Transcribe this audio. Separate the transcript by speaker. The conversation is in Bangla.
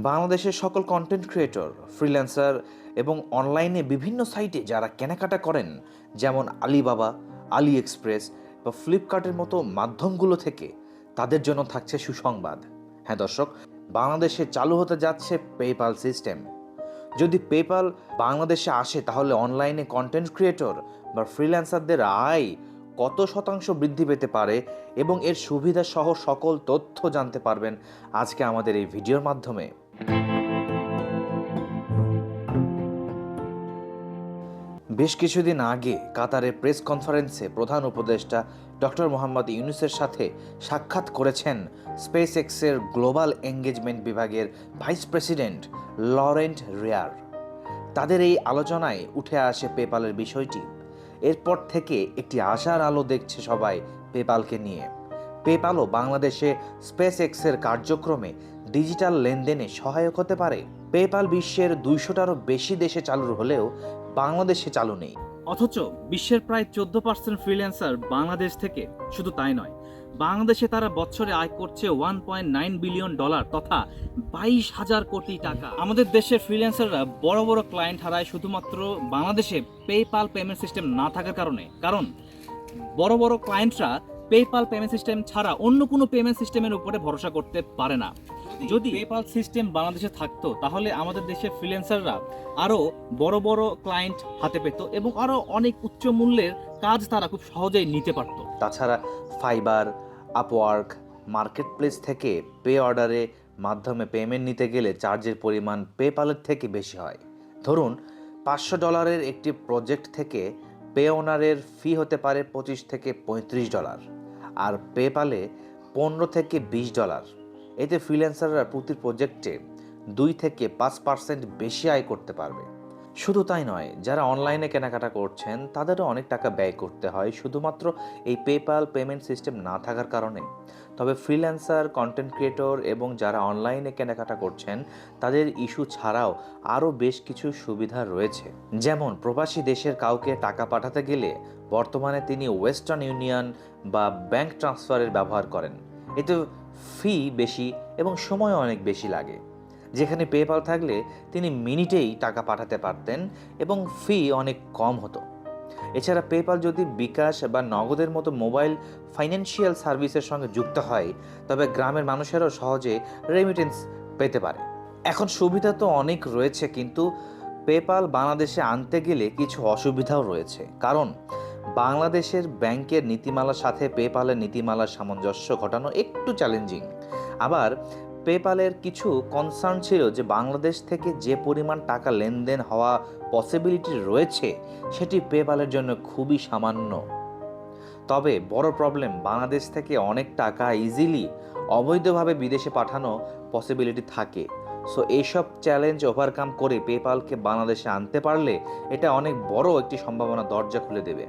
Speaker 1: বাংলাদেশের সকল কন্টেন্ট ক্রিয়েটর, ফ্রিল্যান্সার এবং অনলাইনে বিভিন্ন সাইটে যারা কেনাকাটা করেন, যেমন আলিবাবা, আলি এক্সপ্রেস বা ফ্লিপকার্টের মতো মাধ্যমগুলো থেকে, তাদের জন্য থাকছে সুসংবাদ। হ্যাঁ দর্শক, বাংলাদেশে চালু হতে যাচ্ছে পেপ্যাল সিস্টেম। যদি পেপ্যাল বাংলাদেশে আসে তাহলে অনলাইনে কন্টেন্ট ক্রিয়েটর বা ফ্রিল্যান্সারদের আয় কত শতাংশ বৃদ্ধি পেতে পারে এবং এর সুবিধা সহ সকল তথ্য জানতে পারবেন আজকে আমাদের এই ভিডিওর মাধ্যমে। বেশ কিছুদিন আগে কাতারের প্রেস কনফারেন্সে প্রধান উপদেষ্টা ডক্টর মোহাম্মদ ইউনূসের সাথে সাক্ষাৎ করেছেন স্পেস এক্সের গ্লোবাল এঙ্গেজমেন্ট বিভাগের ভাইস প্রেসিডেন্ট লরেন্ট রেয়ার। তাদের এই আলোচনায় উঠে আসে পেপ্যালের বিষয়টি। এরপর থেকে একটি আশার আলো দেখছে সবাই পেপ্যালকে নিয়ে। পেপ্যালও বাংলাদেশে স্পেস এক্সের কার্যক্রমে ডিজিটাল লেনদেনে সহায়ক হতে পারে। পেপ্যাল বিশ্বের 200টারও বেশি দেশে চালু হলেও বাংলাদেশে চালু নেই।
Speaker 2: অথচ বিশ্বের প্রায় 14% ফ্রিল্যান্সার বাংলাদেশ থেকে। শুধু তাই নয়, বাংলাদেশে তারা বছরে আয় করছে $1.9 বিলিয়ন তথা 22,000 কোটি টাকা। আমাদের দেশের ফ্রিল্যান্সাররা বড় বড় ক্লায়েন্ট হারায় শুধুমাত্র বাংলাদেশে পেপ্যাল পেমেন্ট সিস্টেম না থাকার কারণে। কারণ বড় বড় ক্লায়েন্টরা পেপ্যাল পেমেন্ট সিস্টেম ছাড়া অন্য কোনো পেমেন্ট সিস্টেমের উপরে ভরসা করতে পারে না। যদি পেপ্যাল সিস্টেম বাংলাদেশে থাকতো তাহলে আমাদের দেশের ফ্রিল্যান্সাররা আরও বড় বড় ক্লায়েন্ট হাতে পেত এবং আরও অনেক উচ্চ মূল্যের কাজ তারা খুব সহজেই নিতে পারত।
Speaker 1: তাছাড়া ফাইবার, আপওয়ার্ক, মার্কেট প্লেস থেকে পে অর্ডারে মাধ্যমে পেমেন্ট নিতে গেলে চার্জের পরিমাণ পেপ্যালের থেকে বেশি হয়। ধরুন $500 একটি প্রজেক্ট থেকে পে ওনারের ফি হতে পারে $25 থেকে $35, আর পেপ্যালে $15 থেকে $20। এতে ফ্রিল্যান্সাররা প্রতি প্রজেক্টে 2 থেকে 5% বেশি আয় করতে পারবে। শুধু তাই নয়, যারা অনলাইনে কেনাকাটা করছেন তাদেরও অনেক টাকা ব্যয় করতে হয় শুধুমাত্র এই পেপ্যাল পেমেন্ট সিস্টেম না থাকার কারণে। তবে ফ্রিল্যান্সার, কন্টেন্ট ক্রিয়েটর এবং যারা অনলাইনে কেনাকাটা করছেন তাদের ইস্যু ছাড়াও আরও বেশ কিছু সুবিধা রয়েছে। যেমন প্রবাসী দেশের কাউকে টাকা পাঠাতে গেলে বর্তমানে তিনি ওয়েস্টার্ন ইউনিয়ন বা ব্যাংক ট্রান্সফারের ব্যবহার করেন। এতে ফি বেশি এবং সময় অনেক বেশি লাগে, যেখানে পেপ্যাল থাকলে তিনি মিনিটেই টাকা পাঠাতে পারতেন এবং ফি অনেক কম হতো। এছাড়া পেপ্যাল যদি বিকাশ বা নগদের মতো মোবাইল ফাইন্যান্সিয়াল সার্ভিসের সঙ্গে যুক্ত হয় তবে গ্রামের মানুষেরাও সহজে রেমিটেন্স পেতে পারে। এখন সুবিধা তো অনেক রয়েছে, কিন্তু পেপ্যাল বাংলাদেশে আনতে গেলে কিছু অসুবিধাও রয়েছে। কারণ বাংলাদেশের ব্যাংকের নীতিমালার সাথে পেপ্যালের নীতিমালার সামঞ্জস্য ঘটানো একটু চ্যালেঞ্জিং। আবার পেপ্যালের কিছু কনসার্ন ছিল যে বাংলাদেশ থেকে যে পরিমাণ টাকা লেনদেন হওয়া পসিবিলিটি রয়েছে সেটি পেপ্যালের জন্য খুবই সামান্য। তবে বড় প্রবলেম, বাংলাদেশ থেকে অনেক টাকা ইজিলি অবৈধভাবে বিদেশে পাঠানো পসিবিলিটি থাকে। সো এইসব চ্যালেঞ্জ ওভারকাম করে পেপ্যালকে বাংলাদেশে আনতে পারলে এটা অনেক বড় একটি সম্ভাবনা দরজা খুলে দেবে।